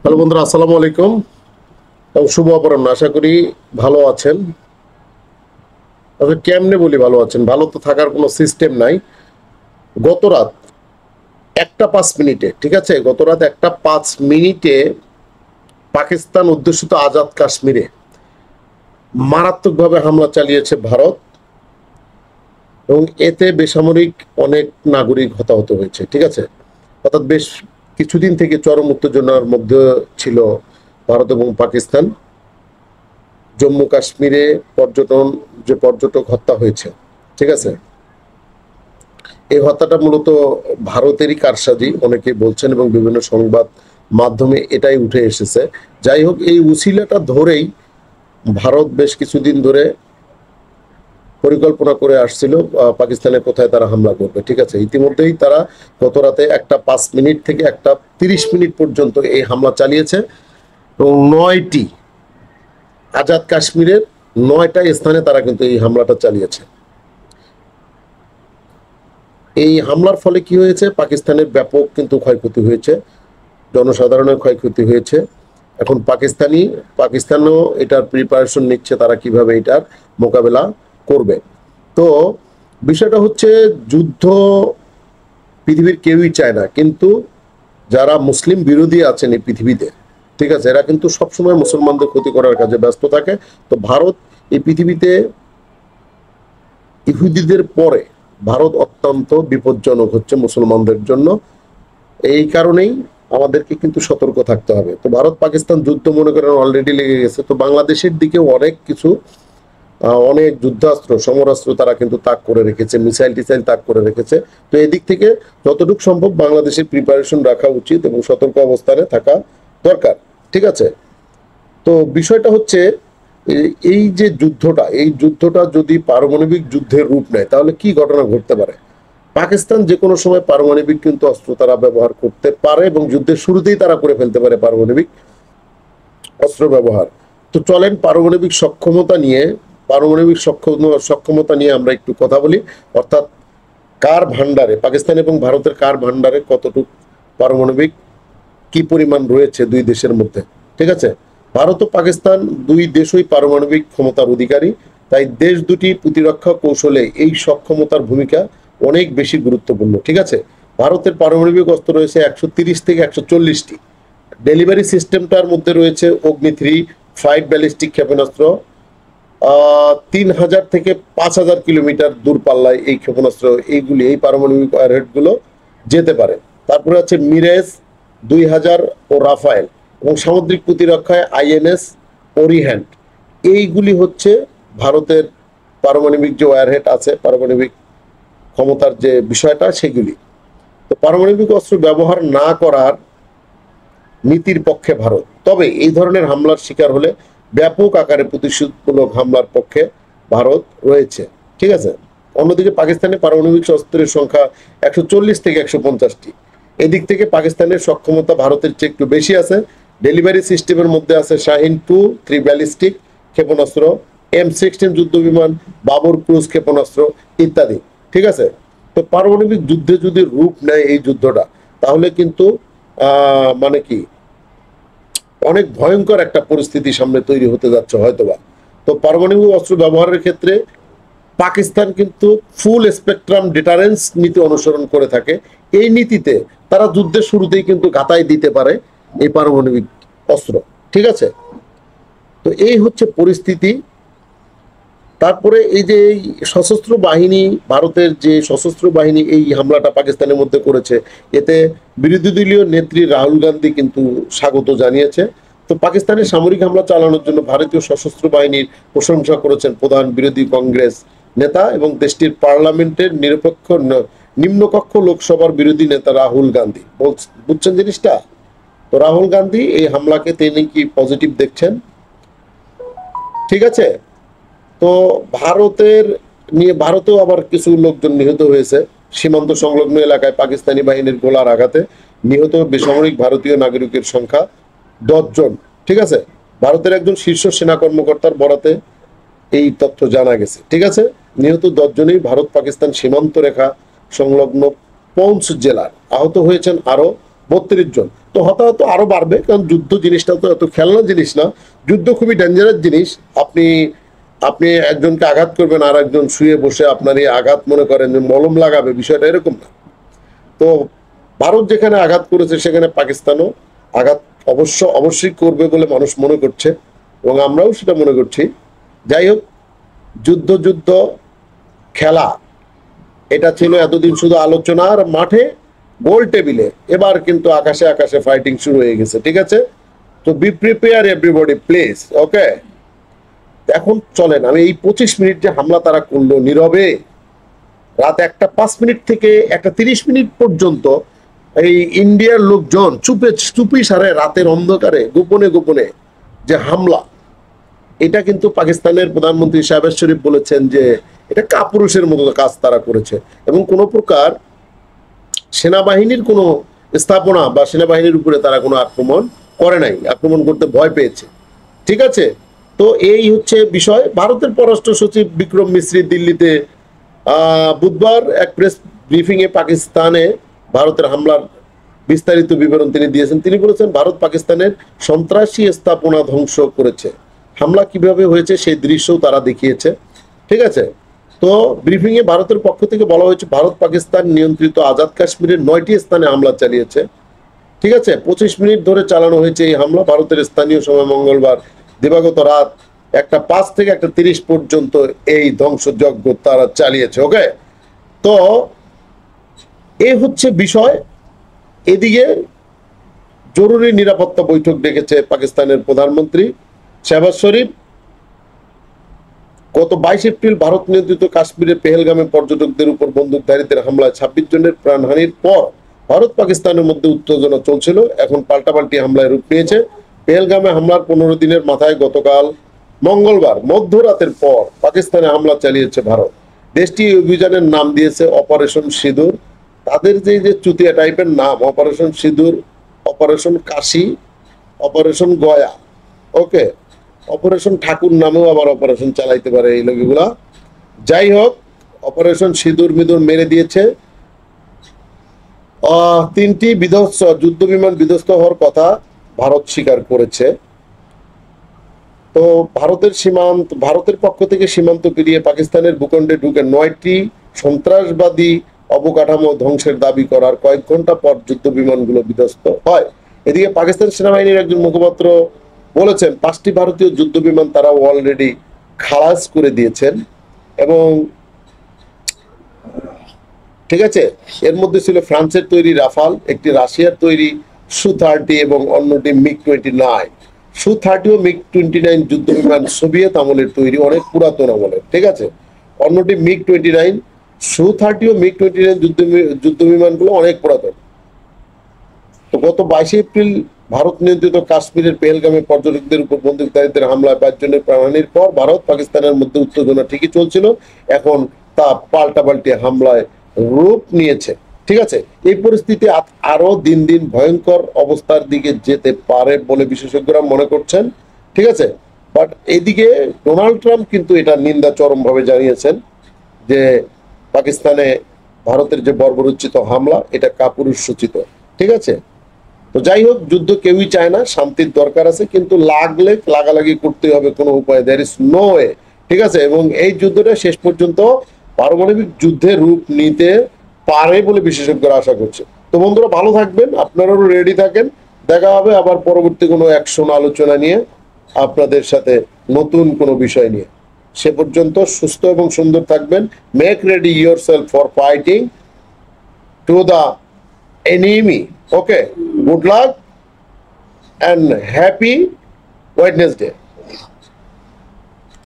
Hello বন্ধুরা, আসসালামু আলাইকুম এবং শুভ অপরাহ্ন। আশা করি ভালো আছেন। তবে কেমনে বলি ভালো আছেন? ভালো তো থাকার কোনো সিস্টেম নাই। গত রাত 1টা 5 মিনিটে, ঠিক আছে, গত রাত 1টা 5 মিনিটে পাকিস্তান অধ্যুষিত আজাদ কাশ্মীরে মারাত্মকভাবে হামলা চালিয়েছে ভারত, এবং এতে বেসামরিক অনেক নাগরিক হতাহত হয়েছে। ঠিক আছে, অর্থাৎ বেশ কিছুদিন থেকে চরম উত্তেজনার মধ্যে ছিল ভারত এবং পাকিস্তান। জম্মু কাশ্মীরে পর্যটক হত্যা হয়েছে, ঠিক আছে, এই হত্যাটা মূলত ভারতেরই কারসাজি অনেকে বলছেন এবং বিভিন্ন সংবাদ মাধ্যমে এটাই উঠে এসেছে। যাই হোক, এই উসিলাটা ধরেই ভারত বেশ কিছুদিন ধরে পরিকল্পনা করে আসছিল পাকিস্তানের কোথায় তারা হামলা করবে। ঠিক আছে, ইতিমধ্যেই তারা গত রাতে 1টা 5 মিনিট থেকে 1টা 30 মিনিট পর্যন্ত এই হামলা চালিয়েছে, এবং 9টি আজাদ কাশ্মীরের 9টা স্থানে তারা কিন্তু এই হামলাটা চালিয়েছে। এই হামলার ফলে কি হয়েছে? পাকিস্তানের ব্যাপক কিন্তু ক্ষয়ক্ষতি হয়েছে, জনসাধারণের ক্ষয়ক্ষতি হয়েছে। এখন পাকিস্তানও এটার প্রিপারেশন নিচ্ছে, তারা কিভাবে এটার মোকাবেলা করবে। তো বিষয়টা হচ্ছে, যুদ্ধ পৃথিবীর কেউই চায় না, কিন্তু যারা মুসলিম বিরোধী আছেন এই পৃথিবীতে, ঠিক আছে, এরা কিন্তু সবসময় মুসলমানদের ক্ষতি করার কাজে ব্যস্ত থাকে। তো ভারত এই পৃথিবীতে ইহুদিদের পরে ভারত অত্যন্ত বিপজ্জনক হচ্ছে মুসলমানদের জন্য। এই কারণেই আমাদেরকে কিন্তু সতর্ক থাকতে হবে। তো ভারত পাকিস্তান যুদ্ধ মনে করেন অলরেডি লেগে গেছে। তো বাংলাদেশের দিকেও অনেক কিছু অনেক যুদ্ধাস্ত্র সমরাস্ত্র তারা কিন্তু তাক করে রেখেছে, মিসাইল টিসাইল তাক করে রেখেছে। তো এদিক থেকে যতটুকু সম্ভব বাংলাদেশের প্রিপারেশন রাখা উচিত এবং সতর্ক অবস্থানে থাকা দরকার। ঠিক আছে, তো বিষয়টা হচ্ছে এই যুদ্ধটা যদি পারমাণবিক যুদ্ধের রূপ নেয় তাহলে কি ঘটনা ঘটতে পারে? পাকিস্তান যে কোনো সময় পারমাণবিক কিন্তু অস্ত্র তারা ব্যবহার করতে পারে, এবং যুদ্ধের শুরুতেই তারা করে ফেলতে পারে পারমাণবিক অস্ত্র ব্যবহার। তো চলেন পারমাণবিক সক্ষমতা নিয়ে আমরা একটু কথা বলি। অর্থাৎ কার ভান্ডারে, পাকিস্তান এবং ভারতের কার ভান্ডারে কতটুকু পারমাণবিক কি পরিমাণ রয়েছে দুই দেশের মধ্যে। ঠিক আছে, ভারত ও পাকিস্তান দুই দেশই পারমাণবিক ক্ষমতার অধিকারী। তাই দেশ দুটি প্রতিরক্ষা কৌশলে এই সক্ষমতার ভূমিকা অনেক বেশি গুরুত্বপূর্ণ। ঠিক আছে, ভারতের পারমাণবিক অস্ত্র রয়েছে 130 থেকে 140টি। ডেলিভারি সিস্টেমটার মধ্যে রয়েছে অগ্নি 3 ফাইট ব্যালিস্টিক ক্ষেপণাস্ত্র। 3000 থেকে 5000 কিলোমিটার দূরপাল্লায় এই ক্ষেপণাস্ত্র এই পারমাণবিক ওয়ারহেডগুলো যেতে পারে। তারপরে আছে মিরেজ 2000 ও রাফায়েল, এবং সামুদ্রিক প্রতিরক্ষায় আইএনএস ওরিহ্যান্ড। এইগুলি হচ্ছে ভারতের পারমাণবিক যে ওয়ারহেড আছে, পারমাণবিক ক্ষমতার যে বিষয়টা সেগুলি। তো পারমাণবিক অস্ত্র ব্যবহার না করার নীতির পক্ষে ভারত, তবে এই ধরনের হামলার শিকার হলে ব্যাপক আকারে প্রতিশোধমূলক হামলার পক্ষে ভারত রয়েছে। ঠিক আছে, অন্যদিকে পাকিস্তানের পারমাণবিক অস্ত্রের সংখ্যা 140 থেকে 150টি। এদিক থেকে পাকিস্তানের সক্ষমতা ভারতের চেয়ে একটু বেশি আছে। ডেলিভারি সিস্টেমের মধ্যে আছে শাহিন 2 3 ব্যালিস্টিক ক্ষেপণাস্ত্র, M16 যুদ্ধ বিমান, বাবর ক্রুজ ক্ষেপণাস্ত্র ইত্যাদি। ঠিক আছে, তো পারমাণবিক যুদ্ধে যদি রূপ নেয় এই যুদ্ধটা, তাহলে কিন্তু মানে কি অনেক ভয়ঙ্কর একটা পরিস্থিতি সামনে তৈরি হতে যাচ্ছে হয়তোবা। তো পারমাণবিক অস্ত্র ব্যবহারের ক্ষেত্রে পাকিস্তান কিন্তু ফুল স্পেকট্রাম ডিটারেন্স নীতি অনুসরণ করে থাকে। এই নীতিতে তারা যুদ্ধের শুরুতেই কিন্তু ঘাতায় দিতে পারে এই পারমাণবিক অস্ত্র। ঠিক আছে, তো এই হচ্ছে পরিস্থিতি। তারপরে এই যে এই সশস্ত্র বাহিনী, ভারতের যে সশস্ত্র বাহিনী এই হামলাটা পাকিস্তানের মধ্যে করেছে, এতে বিরোধী দলীয় নেত্রী রাহুল গান্ধী কিন্তু স্বাগত জানিয়েছে। তো পাকিস্তানের সামরিক হামলা চালানোর জন্য ভারতীয় সশস্ত্র বাহিনীর প্রশংসা করেছেন প্রধান বিরোধী কংগ্রেস নেতা এবং দেশটির পার্লামেন্টের নিম্নকক্ষ লোকসভার বিরোধী নেতা রাহুল গান্ধী। বুঝছেন জিনিসটা? তো রাহুল গান্ধী এই হামলাকে তিনি কি পজিটিভ দেখছেন। ঠিক আছে, তো ভারতেও আবার কিছু লোকজন নিহত হয়েছে সীমান্ত সংলগ্ন এলাকায় পাকিস্তানি বাহিনীর গোলার আঘাতে। নিহত বেসামরিক ভারতীয় নাগরিকের সংখ্যা 10 জন। ঠিক আছে, ভারতের একজন শীর্ষ সেনা কর্মকর্তার বরাতে এই তথ্য জানা গেছে। ঠিক আছে, নিহত 10 জনই ভারত পাকিস্তান সীমান্ত রেখা সংলগ্ন পৌঞ্চ জেলার। আহত হয়েছেন আরো 32 জন। তো হতাহত আরো বাড়বে, কারণ যুদ্ধ জিনিসটা তো এত খেলনা জিনিস না। যুদ্ধ খুবই ডেঞ্জারাস জিনিস। আপনি আপনি একজনকে আঘাত করবেন, আর একজন শুয়ে বসে আপনার এই আঘাত মনে করেন যে মলম লাগাবে, বিষয়টা এরকম না। তো ভারত যেখানে আঘাত করেছে সেখানে পাকিস্তানও আঘাত অবশ্যই করবে বলে মানুষ মনে করছে, এবং আমরাও সেটা মনে করছি। যাই হোক, যুদ্ধ যুদ্ধ খেলা এটা ছিল এতদিন শুধু আলোচনার মাঠে, গোল টেবিলে এবার কিন্তু আকাশে আকাশে ফাইটিং শুরু হয়ে গেছে। ঠিক আছে, তো বি প্রিপেয়ার এভরিবডি প্লিজ। ওকে, এখন চলেন আমি এই 25 মিনিট যে হামলা তারা করলো নীরবে, রাত 1টা 5 মিনিট থেকে 1টা 30 মিনিট পর্যন্ত এই ইন্ডিয়ার লোকজন চুপি সারে রাতের অন্ধকারে গোপনে গোপনে যে হামলা, এটা কিন্তু পাকিস্তানের প্রধানমন্ত্রী শাহবাজ শরীফ বলেছেন যে এটা কাপুরুষের মতো কাজ তারা করেছে, এবং কোনো প্রকার সেনাবাহিনীর কোনো স্থাপনা বা সেনাবাহিনীর উপরে তারা কোনো আক্রমণ করে নাই, আক্রমণ করতে ভয় পেয়েছে। ঠিক আছে, তো এই হচ্ছে বিষয়। ভারতের পররাষ্ট্র সচিব বিক্রম মিশ্রি দিল্লিতে বুধবার এক প্রেস ব্রিফিং এ পাকিস্তানে ভারতের হামলার বিস্তারিত বিবরণ তিনি দিয়েছেন। তিনি বলেছেন ভারত পাকিস্তানের সন্ত্রাসী স্থাপনা ধ্বংস করেছে, হামলা কিভাবে হয়েছে সেই দৃশ্যও তারা দেখিয়েছে। ঠিক আছে, তো ব্রিফিং এ ভারতের পক্ষ থেকে বলা হয়েছে ভারত পাকিস্তান নিয়ন্ত্রিত আজাদ কাশ্মীরের 9টি স্থানে হামলা চালিয়েছে। ঠিক আছে, 25 মিনিট ধরে চালানো হয়েছে এই হামলা। ভারতের স্থানীয় সময় মঙ্গলবার দিবাগত রাত 1টা 5 থেকে 1টা 30 পর্যন্ত এই ধ্বংসযজ্ঞ তারা চালিয়েছে। ওকে, তো এই হচ্ছে বিষয়। এদিকে জরুরি নিরাপত্তা বৈঠক ডেকেছে পাকিস্তানের প্রধানমন্ত্রী শাহবাজ শরীফ। গত 22 এপ্রিল ভারত নিয়ন্ত্রিত কাশ্মীরের পেহেলগামে পর্যটকদের উপর বন্দুকধারীদের হামলায় 26 জনের প্রাণহানির পর ভারত পাকিস্তানের মধ্যে উত্তেজনা চলছিল, এখন পাল্টাপাল্টি হামলায় রূপ নিয়েছে। পেহেলগামে হামলার 15 দিনের মাথায় গতকাল মঙ্গলবার মধ্যরাতের পর পাকিস্তানে হামলা চালিয়েছে ভারত। দেশটি এই অভিযানের নাম দিয়েছে অপারেশন সিঁদুর। তাদের যে চুতিয়া টাইপের নাম, অপারেশন সিঁদুর, অপারেশন কাশি, অপারেশন গয়া, ওকে, অপারেশন ঠাকুর নামেও আবার অপারেশন চালাইতে পারে এই লোকগুলা। যাই হোক, অপারেশন সিঁদুর মিদুর মেরে দিয়েছে। 3টি বিধ্বস্ত যুদ্ধ বিমান বিধ্বস্ত হওয়ার কথা ভারত স্বীকার করেছে। তো ভারতের পক্ষ থেকে সীমান্ত পেরিয়ে পাকিস্তানের ভূখণ্ডে ঢুকে 9টি সন্ত্রাসবাদী অবকাঠামো ধ্বংসের দাবি করার কয়েক ঘন্টা পর যুদ্ধ বিমানগুলো বিধ্বস্ত হয়। এদিকে পাকিস্তান সেনাবাহিনীর একজন মুখপাত্র বলেছেন 5টি ভারতীয় যুদ্ধ বিমান তারা অলরেডি খালাস করে দিয়েছেন, এবং ঠিক আছে, এর মধ্যে ছিল ফ্রান্সের তৈরি রাফাল, একটি রাশিয়ার তৈরি Su-30 এবং অন্যটি MiG-29। Su-30 ও MiG-29 যুদ্ধ বিমান সোভিয়েত আমলের তৈরি, অনেক পুরাতন আমলের। ঠিক আছে, অন্যটি MiG-29। Su-30 ও MiG-29 যুদ্ধ বিমানগুলো অনেক পুরাতন। তো গত 22 এপ্রিল ভারত নিয়ন্ত্রিত কাশ্মীরের পেহেলগামে পর্যটকদের উপর বন্দুকধারীদের হামলায় 5 জনের প্রাণহানির পর ভারত পাকিস্তানের মধ্যে উত্তেজনা ঠিকই চলছিল, এখন তা পাল্টাপাল্টি হামলায় রূপ নিয়েছে। ঠিক আছে, এই পরিস্থিতি আরো দিন দিন ভয়ঙ্কর অবস্থার দিকে যেতে পারে বলে বিশেষজ্ঞরা মনে করছেন। ঠিক আছে, বাট এদিকে ডোনাল্ড ট্রাম্প কিন্তু এটা নিন্দা চরমভাবে জানিয়েছেন যে পাকিস্তানে ভারতের যে বর্বরোচিত হামলা এটা কাপুরুষোচিত। ঠিক আছে, তো যাই হোক, যুদ্ধ কেউই চায় না, শান্তির দরকার আছে, কিন্তু লাগালাগি করতে হবে, কোনো উপায় দেয়ার ইজ নো ওয়ে। ঠিক আছে, এবং এই যুদ্ধটা শেষ পর্যন্ত পারমাণবিক যুদ্ধের রূপ নিতে পারে বলে বিশেষজ্ঞরা আশা করছে। তো বন্ধুরা, ভালো থাকবেন, আপনারাও রেডি থাকেন। দেখা হবে আবার পরবর্তী কোনো অ্যাকশন আলোচনা নিয়ে, আপনাদের সাথে নতুন কোনো বিষয় নিয়ে। সে পর্যন্ত সুস্থ এবং সুন্দর থাকবেন। Make ready yourself for fighting to the enemy. Okay, good luck and happy Wednesday.